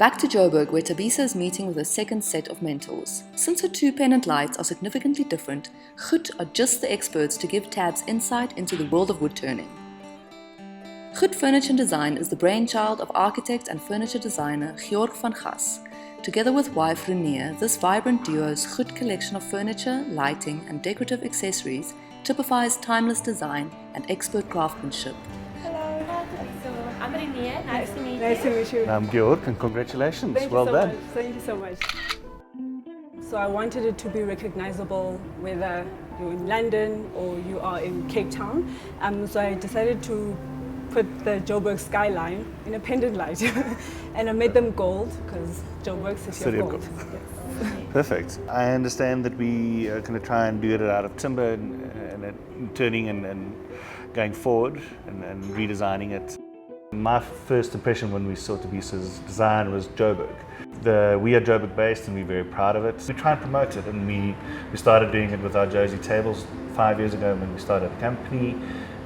back to Joburg, where Thabisa is meeting with her second set of mentors. Since her two pendant lights are significantly different, Goed are just the experts to give Tabs insight into the world of wood turning. Goed Furniture and Design is the brainchild of architect and furniture designer Georg van Gas. Together with wife Renier, this vibrant duo's Goed collection of furniture, lighting and decorative accessories typifies timeless design and expert craftsmanship. I'm Renier. Nice to meet you. Nice to meet you. I'm Georg, and congratulations. Thank well you so done. Much. Thank you so much. So I wanted it to be recognizable whether you're in London or you are in Cape Town. So I decided to put the Joburg skyline in a pendant light. And I made them gold because Joburg City of Gold. Yes. Perfect. I understand that we are going to try and do it out of timber and turning and going forward and redesigning it. My first impression when we saw Thabisa's design was Joburg. We are Joburg based and we're very proud of it. We try and promote it, and we started doing it with our Josie tables 5 years ago when we started the company,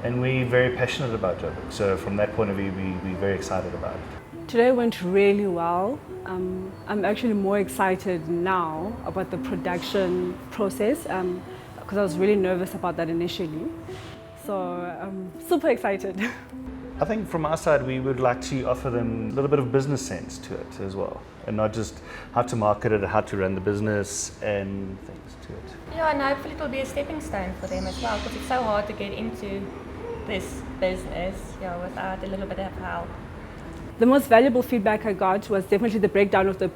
and we're very passionate about Joburg. So from that point of view, we're very excited about it. Today went really well. I'm actually more excited now about the production process because I was really nervous about that initially. So I'm super excited. I think from our side, we would like to offer them a little bit of business sense to it as well, and not just how to market it, how to run the business and things to it. Yeah, and hopefully it will be a stepping stone for them as well, because it's so hard to get into this business, without a little bit of help. The most valuable feedback I got was definitely the breakdown of the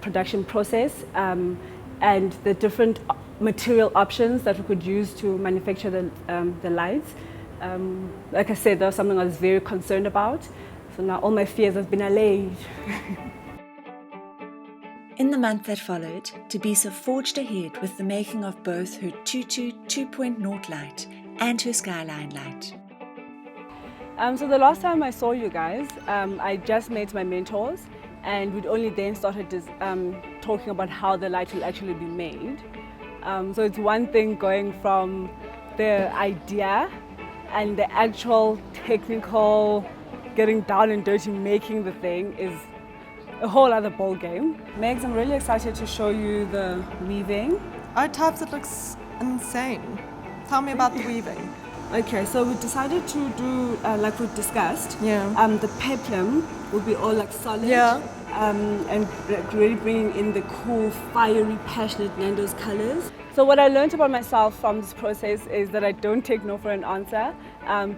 production process and the different material options that we could use to manufacture the lights. Like I said, that was something I was very concerned about. So now all my fears have been allayed. In the month that followed, Thabisa forged ahead with the making of both her Tutu 2.0 light and her Skyline light. So the last time I saw you guys, I just met my mentors, and we'd only then started talking about how the light will actually be made. So it's one thing going from the idea and the actual technical getting down and dirty making the thing is a whole other ball game. Megs, I'm really excited to show you the weaving. Oh, Tabs, it looks insane. Tell me about the weaving. Okay, so we decided to do, like we discussed, Yeah. the peplum will be all like solid. Yeah. And really bringing in the cool, fiery, passionate Nando's colors. So what I learned about myself from this process is that I don't take no for an answer,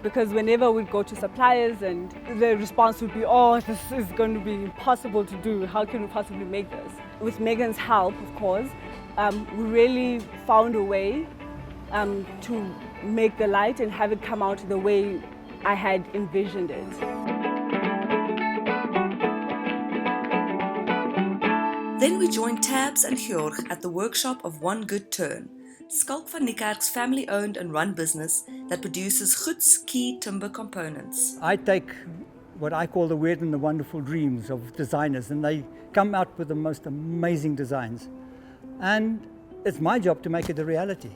because whenever we go to suppliers and the response would be, oh, this is going to be impossible to do, how can we possibly make this? With Megan's help, of course, we really found a way to make the light and have it come out the way I had envisioned it. Then we joined Tabs and Georg at the workshop of One Good Turn, Skalk van Niekerk's family-owned and run business that produces Goed's key timber components. I take what I call the weird and the wonderful dreams of designers, and they come out with the most amazing designs. And it's my job to make it a reality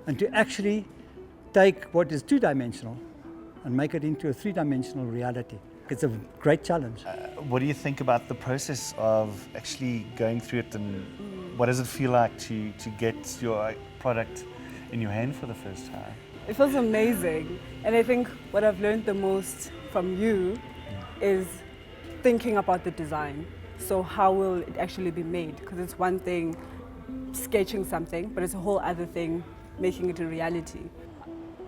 and to actually take what is two-dimensional and make it into a three-dimensional reality. It's a great challenge. What do you think about the process of actually going through it, and what does it feel like to get your product in your hand for the first time? It feels amazing, and I think what I've learned the most from you is thinking about the design. So how will it actually be made? Because it's one thing sketching something, but it's a whole other thing making it a reality.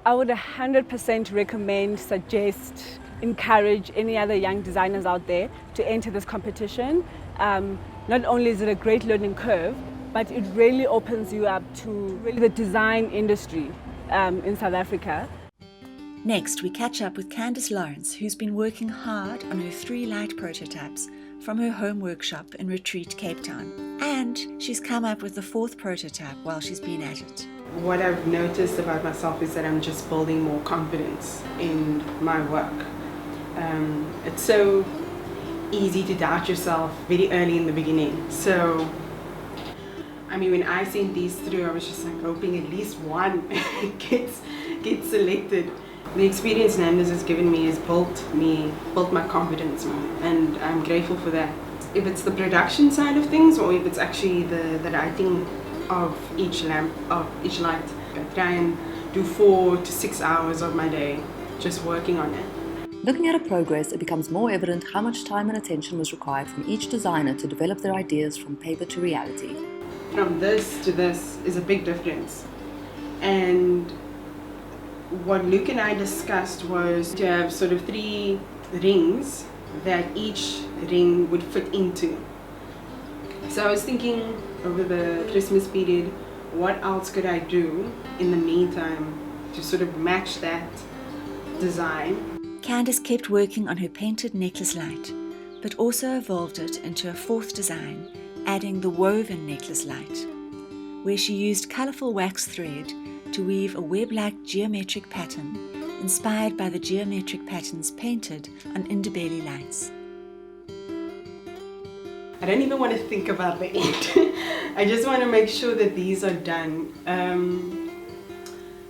I would 100% recommend, suggest, encourage any other young designers out there to enter this competition. Not only is it a great learning curve, but it really opens you up to really the design industry in South Africa. Next, we catch up with Candice Lawrence, who's been working hard on her 3 light prototypes from her home workshop in Retreat, Cape Town. And she's come up with the 4th prototype while she's been at it. What I've noticed about myself is that I'm just building more confidence in my work. It's so easy to doubt yourself very early in the beginning. So, I mean, when I sent these through, I was just like hoping at least one gets selected. The experience Nando's has given me has built my confidence more, and I'm grateful for that. if it's the production side of things or if it's actually the lighting of each lamp, of each light. I try and do 4 to 6 hours of my day just working on it. Looking at her progress, it becomes more evident how much time and attention was required from each designer to develop their ideas from paper to reality. From this to this is a big difference. And what Luke and I discussed was to have sort of 3 rings that each ring would fit into. So I was thinking over the Christmas period, what else could I do in the meantime to sort of match that design? Candice kept working on her painted necklace light, but also evolved it into a 4th design, adding the woven necklace light, where she used colourful wax thread to weave a web-like geometric pattern inspired by the geometric patterns painted on underbelly lights. I don't even want to think about the end. I just want to make sure that these are done.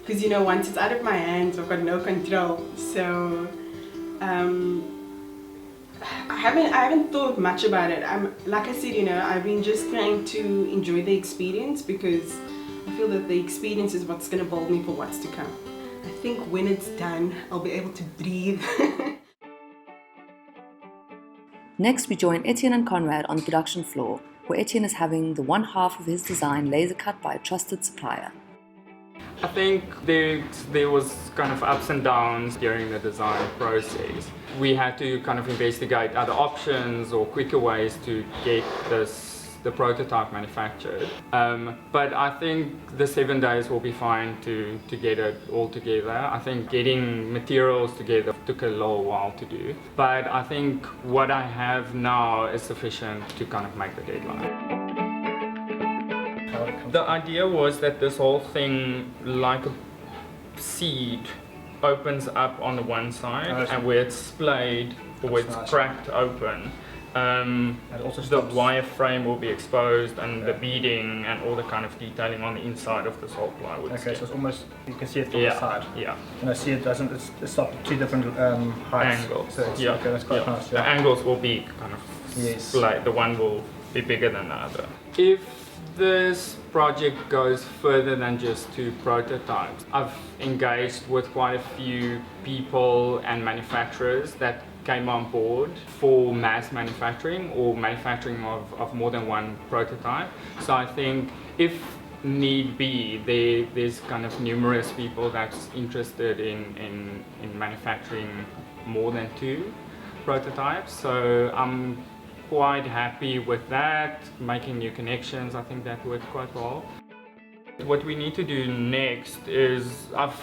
Because you know, once it's out of my hands, I've got no control. So I haven't thought much about it. Like I said, you know, I've been just trying to enjoy the experience because I feel that the experience is what's going to mold me for what's to come. I think when it's done, I'll be able to breathe. Next, we join Etienne and Conrad on the production floor, where Etienne is having the one half of his design laser cut by a trusted supplier. I think there was kind of ups and downs during the design process. We had to kind of investigate other options or quicker ways to get the prototype manufactured. But I think the 7 days will be fine to get it all together. I think getting materials together took a little while to do. But I think what I have now is sufficient to kind of make the deadline. The idea was that this whole thing, like a seed, opens up on the one side, and where it's splayed or where it's cracked open, the wire frame will be exposed, and the beading and all the kind of detailing on the inside of this whole plywood. Okay, so it's almost, you can see it from the side. Yeah. And I see it doesn't, it's up to 2 different heights. Angles. So it's, okay, that's quite nice. The angles will be kind of splayed. The one will be bigger than the other. If this project goes further than just 2 prototypes, I've engaged with quite a few people and manufacturers that came on board for mass manufacturing or manufacturing of more than 1 prototype. So I think if need be, there's kind of numerous people that's interested in manufacturing more than 2 prototypes. So I'm quite happy with that, making new connections. I think that worked quite well. What we need to do next is I've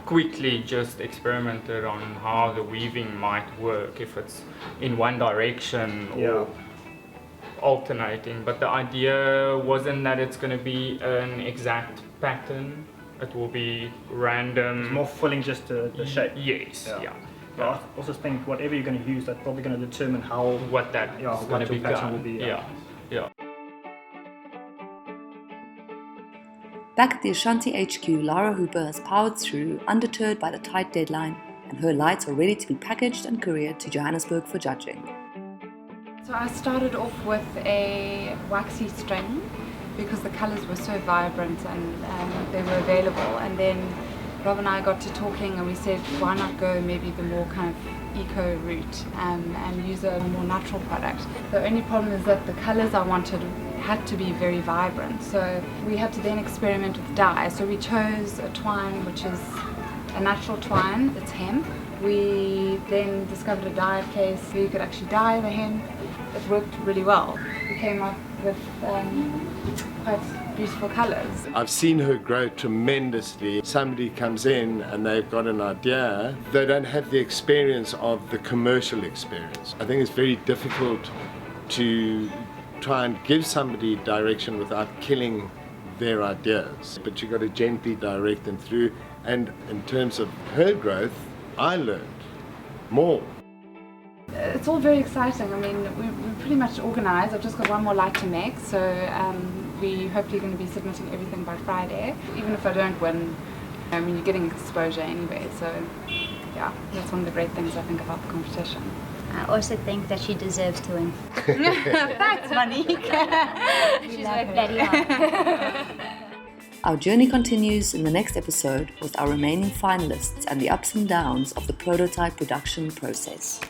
quickly just experimented on how the weaving might work, if it's in one direction or alternating, but the idea wasn't that it's going to be an exact pattern. It will be random. It's more filling just the shape. Yes, yeah. But I also think whatever you're going to use, that's probably going to determine what that is going to be pattern will be. Yeah. Back at the Ashanti HQ, Lara Hooper has powered through, undeterred by the tight deadline, and her lights are ready to be packaged and couriered to Johannesburg for judging. So I started off with a waxy string because the colours were so vibrant and they were available, and then Rob and I got to talking and we said, why not go maybe the more kind of eco route and use a more natural product. The only problem is that the colours I wanted had to be very vibrant, so we had to then experiment with dye. So we chose a twine which is a natural twine, it's hemp. We then discovered a dye case where you could actually dye the hemp. It worked really well. We came up with quite beautiful colours. I've seen her grow tremendously. Somebody comes in and they've got an idea. They don't have the experience of the commercial experience. I think it's very difficult to try and give somebody direction without killing their ideas. But you've got to gently direct them through. And in terms of her growth, I learned more. It's all very exciting. I mean, we're pretty much organised. I've just got one more light to make, so we hopefully going to be submitting everything by Friday. Even if I don't win, I mean, you're getting exposure anyway, so yeah, that's one of the great things I think about the competition. I also think that she deserves to win. Thanks, Monique. She's worked bloody hard. Our journey continues in the next episode with our remaining finalists and the ups and downs of the prototype production process.